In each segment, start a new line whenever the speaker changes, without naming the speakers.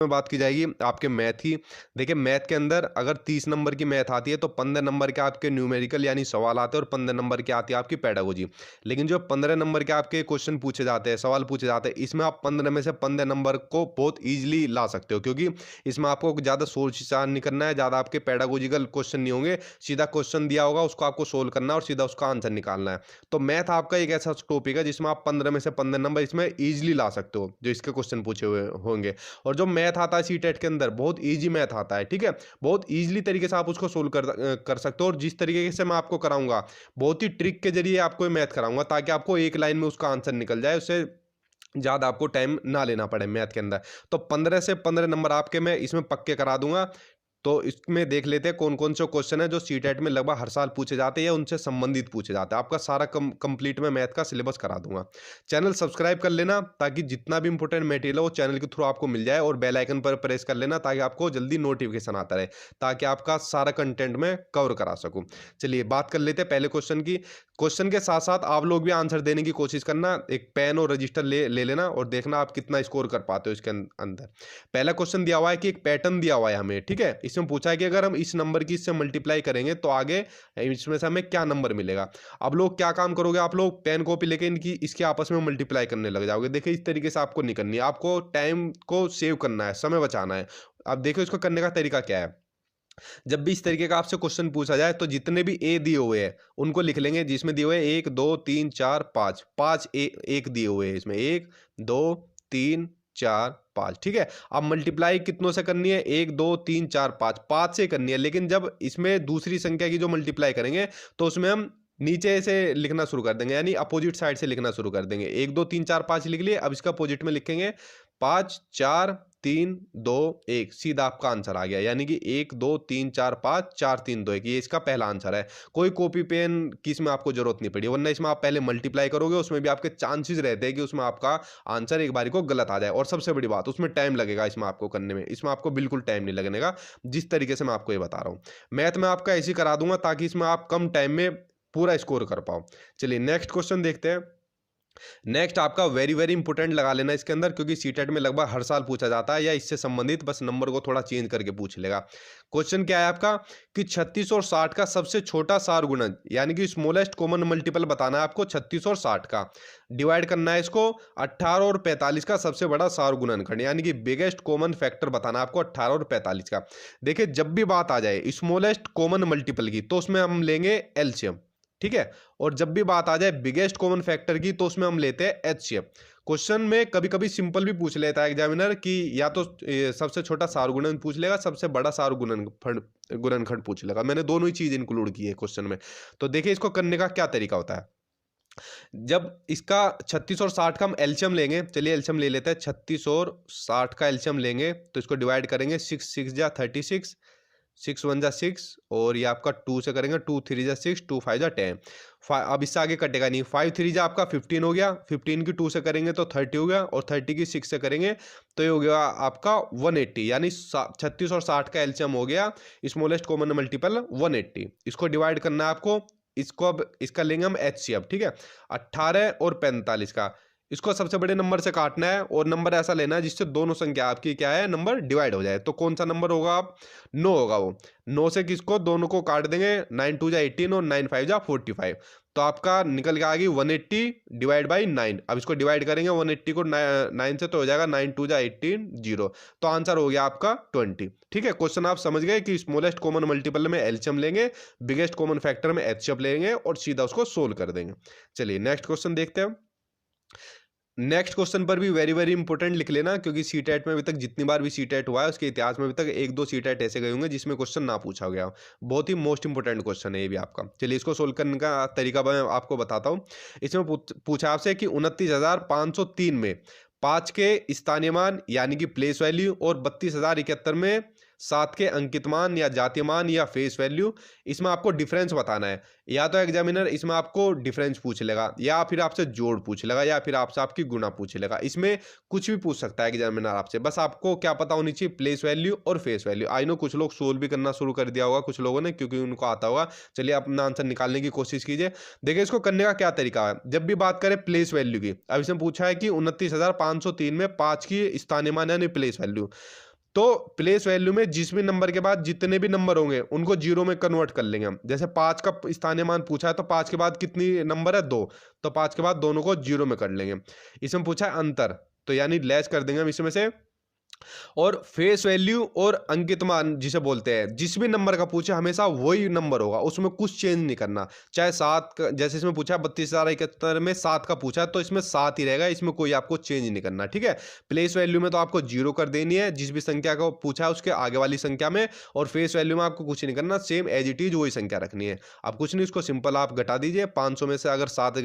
में बात की जाएगी आपके मैथ की। देखिए मैथ के अंदर अगर 30 नंबर की मैथ आती है तो 15 नंबर के आपके न्यूमेरिकल यानी सवाल आते हैं और 15 नंबर के आती है आपकी पेडागोजी। लेकिन जो 15 नंबर के आपके क्वेश्चन पूछे जाते हैं, सवाल पूछे जाते हैं, इसमें आप 15 में से 15 नंबर को बहुत ईजिली ला सकते हो, क्योंकि इसमें आपको ज़्यादा सोच विचार नहीं करना है, ज़्यादा आपके पेडागोजिकल क्वेश्चन नहीं होंगे। सीधा क्वेश्चन दिया होगा, उसको आपको सोल्व करना है और सीधा उसका आंसर निकालना है। तो मैथ आपका एक ऐसा टॉपिक है जिसमें आप 15 में से 15 नंबर इसमें ईजिली ला सकते हो, जो इसके क्वेश्चन पूछे हुए होंगे। और जो मैथ आता है सीटेट के अंदर बहुत इजी मैथ आता है, ठीक है, बहुत इजीली तरीके से आप उसको सोल्व कर सकते हो। और जिस तरीके से मैं आपको कराऊंगा, बहुत ही ट्रिक के जरिए आपको ये मैथ कराऊंगा, ताकि आपको एक लाइन में उसका आंसर निकल जाए, उससे ज़्यादा आपको टाइम ना लेना पड़े मैथ के अंदर। तो 15 से 15 नंबर आपके मैं इसमें पक्के करा दूंगा। तो इसमें देख लेते हैं कौन कौन से क्वेश्चन है जो सीटेट में लगभग हर साल पूछे जाते हैं या उनसे संबंधित पूछे जाते हैं। आपका सारा कंप्लीट में मैथ का सिलेबस करा दूंगा। चैनल सब्सक्राइब कर लेना ताकि जितना भी इंपॉर्टेंट मटेरियल है वो चैनल के थ्रू आपको मिल जाए, और बेल आइकन पर प्रेस कर लेना ताकि आपको जल्दी नोटिफिकेशन आता रहे, ताकि आपका सारा कंटेंट में कवर करा सकूं। चलिए बात कर लेते हैं पहले क्वेश्चन की। क्वेश्चन के साथ साथ आप लोग भी आंसर देने की कोशिश करना, एक पेन और रजिस्टर ले लेना और देखना आप कितना स्कोर कर पाते हो इसके अंदर। पहला क्वेश्चन दिया हुआ है कि एक पैटर्न दिया हुआ है हमें, ठीक है। इसमें पूछा है कि अगर हम इस नंबर की इससे मल्टीप्लाई करेंगे तो आगे इसमें से हमें क्या नंबर मिलेगा। अब लोग क्या काम करोगे, आप लोग पेन कॉपी लेके इनकी इसके आपस में मल्टीप्लाई करने लग जाओगे। देखिए इस तरीके से आपको नहीं करनी है, आपको टाइम को सेव करना है, समय बचाना है। अब देखो इसको करने का तरीका क्या है। जब भी इस तरीके का आपसे क्वेश्चन पूछा जाए तो जितने भी ए दिए हुए हैं उनको लिख लेंगे, जिसमें दिए हुए 1 2 3 4 5, 5 एक दिए हुए हैं इसमें, 1 2 3 4 5, ठीक है। अब मल्टीप्लाई कितनों से करनी है, 1 2 3 4 5, 5 से करनी है। लेकिन जब इसमें दूसरी संख्या की जो मल्टीप्लाई करेंगे तो उसमें हम नीचे से लिखना शुरू कर देंगे, यानी अपोजिट साइड से लिखना शुरू कर देंगे। 1 2 3 4 5 लिख लिए, अब इसका अपोजिट में लिखेंगे 5 4 3 2 1, सीधा आपका आंसर आ गया। यानी कि 1 2 3 4 5 4 3 2 1, ये इसका पहला आंसर है। कोई कॉपी पेन की इसमें आपको जरूरत नहीं पड़ी, वरना इसमें आप पहले मल्टीप्लाई करोगे, उसमें भी आपके चांसेस रहते हैं कि उसमें आपका आंसर एक बारी को गलत आ जाए। और सबसे बड़ी बात, उसमें टाइम लगेगा इसमें आपको करने में, इसमें आपको बिल्कुल टाइम नहीं लगने का, जिस तरीके से मैं आपको ये बता रहा हूँ। मैथ में आपका ऐसे ही करा दूंगा ताकि इसमें आप कम टाइम में पूरा स्कोर कर पाओ। चलिए नेक्स्ट क्वेश्चन देखते हैं। नेक्स्ट आपका वेरी वेरी इंपॉर्टेंट लगा लेना इसके अंदर, क्योंकि सीटेट में लगभग हर साल पूछा जाता है या इससे संबंधित, बस नंबर को थोड़ा चेंज करके पूछ लेगा। क्वेश्चन क्या है आपका कि 36 और 60 का सबसे छोटा सार गुणन, यानी कि स्मॉलेस्ट कॉमन मल्टीपल बताना है आपको 36 और 60 का। डिवाइड करना है इसको 18 और 45 का सबसे बड़ा सार गुणनखंड, यानी कि बिगेस्ट कॉमन फैक्टर बताना है आपको 18 और 45 का। देखिए जब भी बात आ जाए स्मॉलेस्ट कॉमन मल्टीपल की तो उसमें हम लेंगे एलसीएम, ठीक है। और जब भी बात आ जाए बिगेस्ट कॉमन फैक्टर की तो उसमें हम लेते हैं एचसीएफ। क्वेश्चन में कभी कभी सिंपल भी पूछ लेता है एग्जामिनर कि या तो सबसे छोटा सार गुणन पूछ लेगा, सबसे बड़ा सार गुणनखंड पूछ लेगा। मैंने दोनों ही चीज इंक्लूड की है क्वेश्चन में। तो देखिए इसको करने का क्या तरीका होता है। जब इसका 36 और 60 का हम एलसीएम लेंगे, चलिए एलसीएम ले लेते हैं। 36 और 60 का एलसीएम लेंगे तो इसको डिवाइड करेंगे, 6 6 जा 36, 6 1 जा 6, और ये आपका 2 से करेंगे, 2 3 जा 6, 2 5 जा 10। अब इससे आगे कटेगा नहीं। 5 3 जा आपका 15 हो गया, 15 की 2 से करेंगे तो 30 हो गया, और 30 की 6 से करेंगे तो ये हो गया आपका 180। यानी 36 और 60 का एलसीएम हो गया स्मॉलेस्ट कॉमन मल्टीपल 180। इसको डिवाइड करना है आपको, इसको अब इसका लेंगे हम एचसीएफ, ठीक है। 18 और 45 का, इसको सबसे बड़े नंबर से काटना है और नंबर ऐसा लेना है जिससे दोनों संख्या आपकी क्या है नंबर डिवाइड हो जाए। तो कौन सा नंबर होगा, आप 9 होगा वो। 9 से किसको दोनों को काट देंगे, 9 2 जा 18 और 9 5 जा 45। तो आपका निकल के आ गई 180 डिवाइड बाई 9। अब इसको डिवाइड करेंगे 180 को 9 से तो हो जाएगा 9 2 जा 18 0। तो आंसर हो गया आपका 20, ठीक है। क्वेश्चन आप समझ गए कि स्मॉलेस्ट कॉमन मल्टीपल में एलसीएम लेंगे, बिगेस्ट कॉमन फैक्टर में एचसीएफ लेंगे और सीधा उसको सोल्व कर देंगे। चलिए नेक्स्ट क्वेश्चन देखते हैं। नेक्स्ट क्वेश्चन पर भी वेरी वेरी इंपॉर्टेंट लिख लेना, क्योंकि सीटेट में अभी तक जितनी बार भी सीटेट हुआ है उसके इतिहास में अभी तक 1 2 सीटेट ऐसे गए होंगे जिसमें क्वेश्चन ना पूछा गया। बहुत ही मोस्ट इंपॉर्टेंट क्वेश्चन है ये भी आपका। चलिए इसको सोल्व करने का तरीका मैं आपको बताता हूँ। इसमें पूछा आपसे कि 29,503 में 5 के स्थानीय मान यानी कि प्लेस वैल्यू और 32,071 में 7 के अंकित मान या जातीय मान या फेस वैल्यू, इसमें आपको डिफरेंस बताना है। या तो एग्जामिनर इसमें आपको डिफरेंस पूछ लेगा, या फिर आपसे जोड़ पूछ लेगा, या फिर आपसे आपकी गुणा पूछ लेगा। इसमें कुछ भी पूछ सकता है एग्जामिनर आपसे, बस आपको क्या पता होनी चाहिए, प्लेस वैल्यू और फेस वैल्यू। आई नो कुछ लोग सोल्व भी करना शुरू कर दिया होगा कुछ लोगों ने, क्योंकि उनको आता होगा। चलिए अपना आंसर निकालने की कोशिश कीजिए। देखिए इसको करने का क्या तरीका है। जब भी बात करें प्लेस वैल्यू की, अब इसमें पूछा है कि 29,503 में 5 की स्थानीय मान यानी प्लेस वैल्यू, तो प्लेस वैल्यू में जिस भी नंबर के बाद जितने भी नंबर होंगे उनको जीरो में कन्वर्ट कर लेंगे हम। जैसे 5 का स्थानीय मान पूछा है तो 5 के बाद कितनी नंबर है, 2, तो 5 के बाद दोनों को जीरो में कर लेंगे। इसमें पूछा है अंतर, तो यानी लेस कर देंगे हम इसमें से। और फेस वैल्यू और अंकित मान जिसे बोलते हैं, जिस भी नंबर का पूछे हमेशा वही नंबर होगा, उसमें कुछ चेंज नहीं करना। चाहे 7 का, जैसे इसमें पूछा है 32,071 में 7 का पूछा है तो इसमें 7 ही रहेगा, इसमें कोई आपको चेंज नहीं करना, ठीक है। प्लेस वैल्यू में तो आपको जीरो कर देनी है जिस भी संख्या को पूछा है उसके आगे वाली संख्या में, और फेस वैल्यू में आपको कुछ नहीं करना, सेम एज इट इज वही संख्या रखनी है। अब कुछ नहीं, उसको सिंपल आप घटा दीजिए। 500 में से अगर 7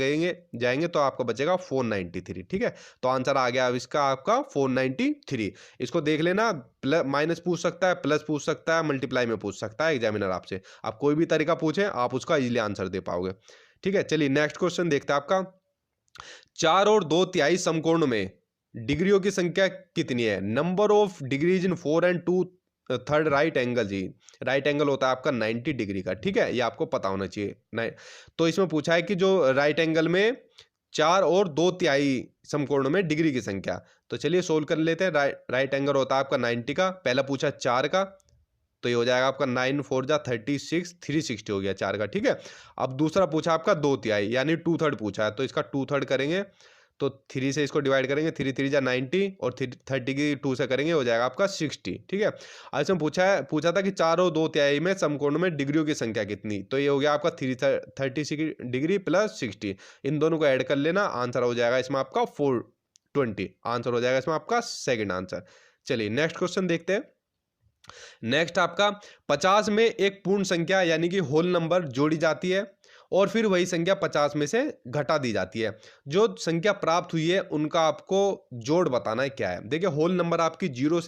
जाएंगे तो आपको बचेगा 493, ठीक है। तो आंसर आ गया अब इसका आपका 493। इसको देख लेना, प्लस माइनस पूछ सकता है, प्लस पूछ सकता है, मल्टीप्लाई में पूछ सकता है एग्जामिनर आपसे। आप कोई भी तरीका पूछे आप उसका इजीली आंसर दे पाओगे, ठीक है। चलिए नेक्स्ट क्वेश्चन देखते हैं आपका। 4 और 2/3 समकोण में डिग्रियों की संख्या कितनी है? Number of degrees in 4 and 2/3 right angle. जी, राइट एंगल होता है आपका 90 डिग्री का, ठीक है, ये आपको पता होना चाहिए। तो इसमें पूछा है कि जो राइट एंगल में 4 और 2/3 समकोण में डिग्री की संख्या। तो चलिए सोल्व कर लेते हैं। राइट एंगल होता है आपका 90 का, पहला पूछा 4 का, तो ये हो जाएगा आपका 9 4 जा 36, 360 हो गया 4 का, ठीक है। अब दूसरा पूछा आपका 2/3 यानी 2/3 पूछा है, तो इसका 2/3 करेंगे तो 3 से इसको डिवाइड करेंगे, 3 3 जा 90 और 30 की 2 से करेंगे हो जाएगा आपका 60, ठीक है। आज इसमें पूछा था कि 4 और 2/3 में समकोण में डिग्रियों की संख्या कितनी, तो ये हो गया आपका 36 डिग्री प्लस 60, इन दोनों को ऐड कर लेना, आंसर हो जाएगा इसमें आपका 420, आंसर हो जाएगा इसमें आपका सेकंड आंसर। चलिए नेक्स्ट क्वेश्चन देखते हैं। नेक्स्ट आपका 50 में एक पूर्ण संख्या यानी कि होल नंबर जोड़ी जाती है और फिर वही संख्या 50 में से घटा दी जाती है। जो संख्या प्राप्त हुई है उनका आपको जोड़ बताना है क्या है। देखिए होल नंबर आपकी जीरो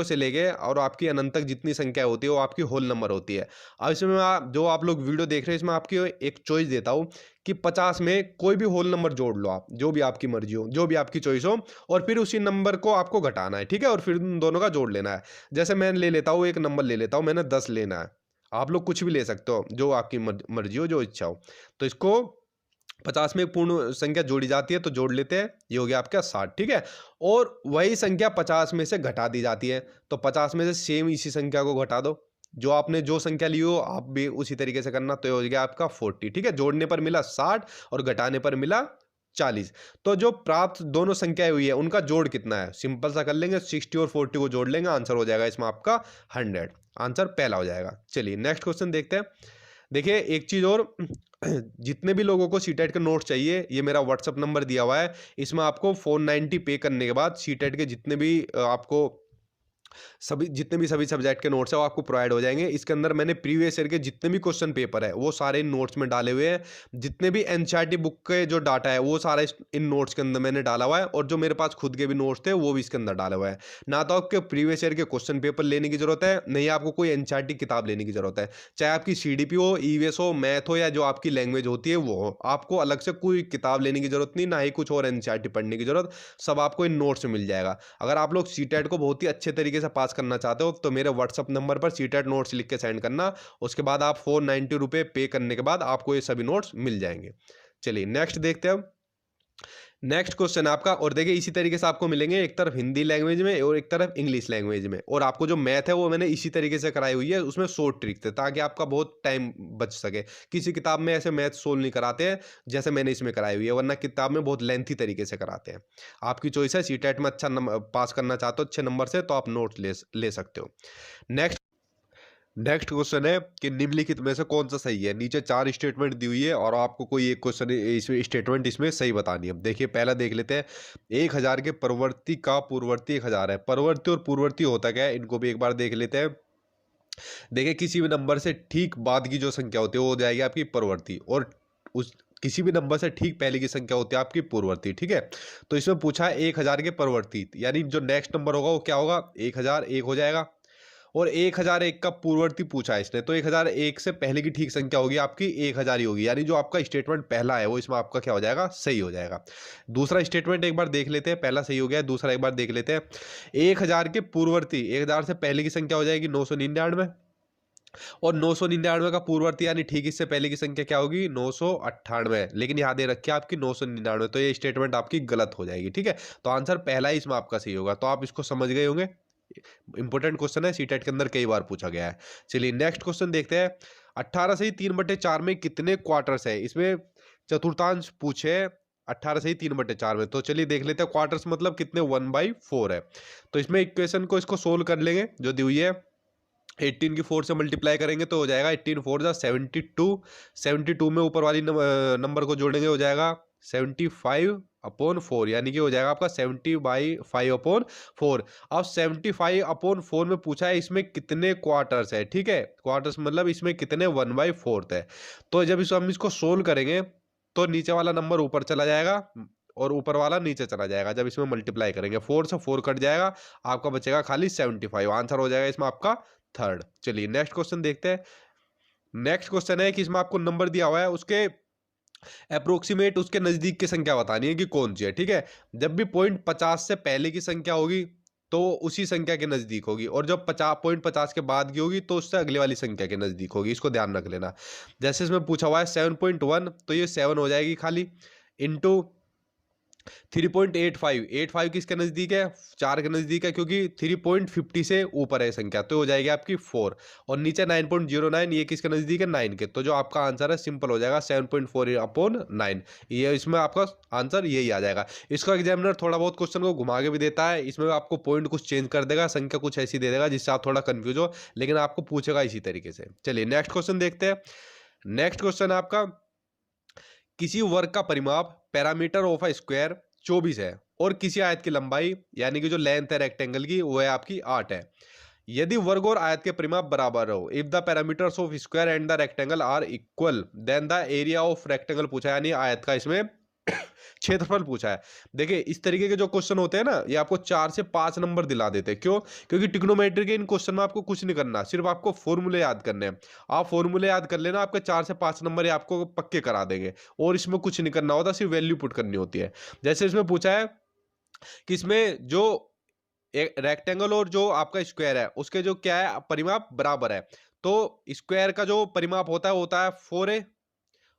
से लेके और आपकी अनंत तक जितनी संख्या होती है वो आपकी होल नंबर होती है। अब इसमें जो आप लोग वीडियो देख रहे हैं इसमें आपकी एक चॉइस देता हूँ कि 50 में कोई भी होल नंबर जोड़ लो आप, जो भी आपकी मर्जी हो, जो भी आपकी चॉइस हो, और फिर उसी नंबर को आपको घटाना है, ठीक है, और फिर उन दोनों का जोड़ लेना है। जैसे मैं ले लेता हूँ, एक नंबर ले लेता हूँ, मैंने 10 लेना है, आप लोग कुछ भी ले सकते हो, जो आपकी मर्जी हो, जो इच्छा हो। तो इसको 50 में एक पूर्ण संख्या जोड़ी जाती है तो जोड़ लेते हैं, ये हो गया आपका 60, ठीक है। और वही संख्या 50 में से घटा दी जाती है, तो 50 में से सेम इसी संख्या को घटा दो, जो आपने जो संख्या ली हो आप भी उसी तरीके से करना, तो ये हो गया आपका 40, ठीक है। जोड़ने पर मिला 60 और घटाने पर मिला 40। तो जो प्राप्त दोनों संख्याएं हुई है उनका जोड़ कितना है, सिंपल सा कर लेंगे, 60 और 40 को जोड़ लेंगे, आंसर हो जाएगा इसमें आपका 100, आंसर पहला हो जाएगा। चलिए नेक्स्ट क्वेश्चन देखते हैं। देखिए एक चीज और, जितने भी लोगों को सीटेट के नोट्स चाहिए, ये मेरा व्हाट्सअप नंबर दिया हुआ है, इसमें आपको 490 पे करने के बाद सीटेट के जितने भी आपको सभी सब्जेक्ट के नोट्स है वो आपको प्रोवाइड हो जाएंगे। इसके अंदर मैंने प्रीवियस ईयर के जितने भी क्वेश्चन पेपर है वो सारे इन नोट्स में डाले हुए हैं। जितने भी एनसीईआरटी बुक के जो डाटा है वो सारा इन नोट्स के अंदर मैंने डाला हुआ है, और जो मेरे पास खुद के भी नोट्स थे वो भी इसके अंदर डाले हुआ है। ना तो आपके प्रीवियस ईयर के क्वेश्चन पेपर लेने की जरूरत है, नहीं आपको कोई एनसीईआरटी किताब लेने की जरूरत है। चाहे आपकी सीडीपी हो, ईवीएस हो, मैथ हो, या जो आपकी लैंग्वेज होती है वो हो, आपको अलग से कोई किताब लेने की जरूरत नहीं, ना ही कुछ और एनसीईआरटी पढ़ने की जरूरत, सब आपको इन नोट्स में मिल जाएगा। अगर आप लोग सीटेट को बहुत ही अच्छे तरीके से पास करना चाहते हो तो मेरे व्हाट्सअप नंबर पर सीटेट नोट्स लिख के सेंड करना, उसके बाद आप 490 रुपये पे करने के बाद आपको ये सभी नोट्स मिल जाएंगे। चलिए नेक्स्ट देखते हैं। नेक्स्ट क्वेश्चन आपका, और देखिए इसी तरीके से आपको मिलेंगे, एक तरफ हिंदी लैंग्वेज में और एक तरफ इंग्लिश लैंग्वेज में, और आपको जो मैथ है वो मैंने इसी तरीके से कराई हुई है, उसमें शॉर्ट ट्रिक्स है ताकि आपका बहुत टाइम बच सके। किसी किताब में ऐसे मैथ सोल्व नहीं कराते हैं जैसे मैंने इसमें कराई हुई है, वरना किताब में बहुत लेंथी तरीके से कराते हैं। आपकी चॉइस है, सीटेट में अच्छा पास करना चाहते हो अच्छे नंबर से तो आप नोट ले सकते हो। नेक्स्ट क्वेश्चन है कि निम्नलिखित में से कौन सा सही है। नीचे 4 स्टेटमेंट दी हुई है और आपको कोई एक क्वेश्चन इसमें स्टेटमेंट इसमें सही बतानी है। देखिए पहला देख लेते हैं। 1000 के परवर्ती का पूर्ववर्ती 1000 है। परवर्ती और पूर्ववर्ती होता क्या है, इनको भी एक बार देख लेते हैं। देखिए किसी भी नंबर से ठीक बाद की जो संख्या होती है वो हो जाएगी आपकी परवर्ती, और उस किसी भी नंबर से ठीक पहले की संख्या होती है आपकी पूर्ववर्ती, ठीक है। तो इसमें पूछा है 1000 के परवर्ती, यानी जो नेक्स्ट नंबर होगा वो क्या होगा, 1001 हो जाएगा। और 1001 का पूर्ववर्ती पूछा है इसने, तो 1001 से पहले की ठीक संख्या होगी आपकी 1000 ही होगी, यानी जो आपका स्टेटमेंट पहला है वो इसमें आपका क्या हो जाएगा, सही हो जाएगा। दूसरा स्टेटमेंट एक बार देख लेते हैं, पहला सही हो गया, दूसरा एक बार देख लेते हैं। 1000 के पूर्ववर्ती 1000 से पहले की संख्या हो जाएगी 999, और 999 का पूर्ववर्ती यानी ठीक इससे पहले की संख्या क्या होगी, 998। लेकिन यहाँ दे रखी है आपकी 999, तो ये स्टेटमेंट आपकी गलत हो जाएगी, ठीक है। तो आंसर पहला ही इसमें आपका सही होगा। तो आप इसको समझ गए होंगे। इंपॉर्टेंट क्वेश्चन है, सीटेट के अंदर कई बार पूछा गया है। चलिए नेक्स्ट क्वेश्चन देखते हैं। 18 से 3/4 में कितने क्वार्टर्स है? इसमें चतुर्थांश पूछे 18 से 3/4 में, तो चलिए देख लेते हैं क्वार्टर्स मतलब कितने, 1/4 है। तो इसमें इक्वेशन को इसको सोल्व कर लेंगे जो दी हुई है। 18 की 4 से मल्टीप्लाई करेंगे तो हो जाएगा 18 4 जा 72। 72 में ऊपर वाली नंबर को जोड़ेंगे हो जाएगा 75/4, यानी कि हो जाएगा आपका 70/5/4। अब 75/4 में पूछा है इसमें कितने क्वार्टर्स है, ठीक है, क्वार्टर्स मतलब इसमें कितने 1/4 है। तो जब हम इसको सोल्व करेंगे तो नीचे वाला नंबर ऊपर चला जाएगा और ऊपर वाला नीचे चला जाएगा। जब इसमें मल्टीप्लाई करेंगे 4 से 4 कट जाएगा, आपका बचेगा खाली 75। आंसर हो जाएगा इसमें आपका थर्ड। चलिए नेक्स्ट क्वेश्चन देखते हैं। नेक्स्ट क्वेश्चन है कि इसमें आपको नंबर दिया हुआ है, उसके अप्रोक्सीमेट उसके नजदीक की संख्या बतानी है कि कौन सी है, ठीक है। जब भी 50 से पहले की संख्या होगी तो उसी संख्या के नजदीक होगी, और जब 50 के बाद की होगी तो उससे अगले वाली संख्या के नजदीक होगी, इसको ध्यान रख लेना। जैसे इसमें पूछा हुआ है 7.1, तो ये 7 हो जाएगी खाली, इंटू 3.85 किसके नजदीक है, 4 के नजदीक है, क्योंकि 3.50 से ऊपर है संख्या, तो हो जाएगी आपकी 4। और नीचे 9.09, ये किसके नजदीक है, 9 के। तो जो आपका आंसर है सिंपल हो जाएगा 7.4/9। ये इसमें आपका आंसर यही आ जाएगा। इसका एग्जामिनर थोड़ा बहुत क्वेश्चन को घुमा के भी देता है, इसमें आपको पॉइंट कुछ चेंज कर देगा, संख्या कुछ ऐसी दे देगा जिससे आप थोड़ा कंफ्यूज हो, लेकिन आपको पूछेगा इसी तरीके से। चलिए नेक्स्ट क्वेश्चन देखते हैं। नेक्स्ट क्वेश्चन है आपका, किसी वर्ग का परिमाप पैरामीटर ऑफ अ स्क्वायर 24 है और किसी आयत की लंबाई यानी कि जो लेंथ है रेक्टेंगल की वो है आपकी 8 है। यदि वर्ग और आयत के परिमाप बराबर हो, if the parameters of square and the rectangle are equal, then the area of rectangle पूछा है, यानी आयत का इसमें क्षेत्रफल पूछा है। देखिए इस तरीके के जो क्वेश्चन होते हैं ना, ये आपको 4 से 5 नंबर दिला देते हैं। क्यों? क्योंकि ट्रिग्नोमेट्री के इन क्वेश्चन में आपको कुछ नहीं करना, सिर्फ आपको फॉर्मूले याद करने हैं। आप फॉर्मूले याद कर लेना, आपके 4 से 5 नंबर ये आपको पक्के करा देंगे, और इसमें कुछ नहीं करना होता, सिर्फ वैल्यू पुट करनी होती है। जैसे इसमें पूछा है कि इसमें जो एक रेक्टेंगल और जो आपका स्क्वायर है उसके जो क्या है परिमाप बराबर है, तो स्क्वायर का जो परिमाप होता है 4a,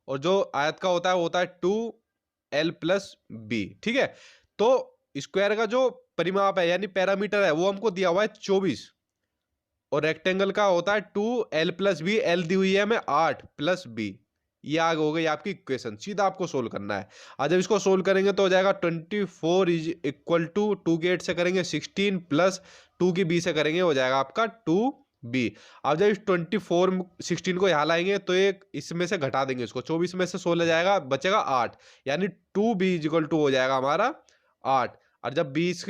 और जो आयत का होता है 2l+b, ठीक है। तो स्क्वायर का जो परिमाप है यानी पैरामीटर है वो हमको दिया हुआ है 24, और रेक्टेंगल का होता है 2l+b, एल दी हुई है हमें 8+b। ये आगे हो गई आपकी इक्वेशन, सीधा आपको सोल्व करना है। आज जब इसको सोल्व करेंगे तो हो जाएगा 24 इज इक्वल टू 2 के 8 से करेंगे 16 प्लस 2 की b से करेंगे हो जाएगा आपका 2b। अब जब इस 24 16 को यहाँ लाएंगे तो एक इसमें से घटा देंगे, इसको 24 में से 16 जाएगा, बचेगा 8, यानी 2b इज इक्वल टू हो जाएगा हमारा 8। और जब 20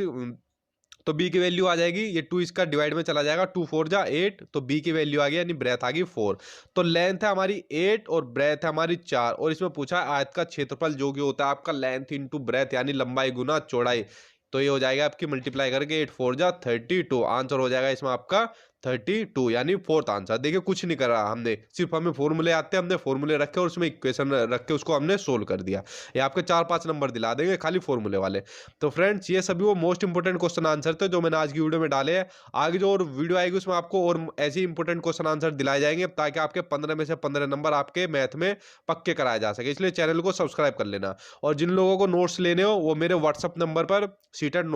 तो b की वैल्यू आ जाएगी, ये 2 इसका डिवाइड में चला जाएगा, 2 4 जा 8, तो b की वैल्यू आ गई यानी ब्रेथ आ गई 4। तो लेंथ है हमारी 8 और ब्रेथ है हमारी 4, और इसमें पूछा है आयत का क्षेत्रफल जो कि होता है आपका लेंथ इंटू ब्रेथ यानी लंबाई गुना चौड़ाई, तो ये हो जाएगा आपकी मल्टीप्लाई करके 8 4 जा 32। आंसर हो जाएगा इसमें आपका 32, यानी फोर्थ आंसर। देखिए कुछ नहीं करा हमने, सिर्फ हमें फॉर्मूले आते हैं, हमने फॉर्मूले रखे और उसमें इक्वेशन रख के उसको हमने सोल्व कर दिया। ये आपके 4-5 नंबर दिला देंगे खाली फॉर्मूले वाले। तो फ्रेंड्स ये सभी वो मोस्ट इंपोर्टेंट क्वेश्चन आंसर थे जो मैंने आज की वीडियो में डाले हैं। आगे जो और वीडियो आएगी उसमें आपको और ऐसे इंपोर्टेंट क्वेश्चन आंसर दिलाए जाएंगे ताकि आपके 15 में से 15 नंबर आपके मैथ में पक्के कराए जा सके। इसलिए चैनल को सब्सक्राइब कर लेना, और जिन लोगों को नोट्स लेने हो वो मेरे व्हाट्सअप नंबर पर सीटेट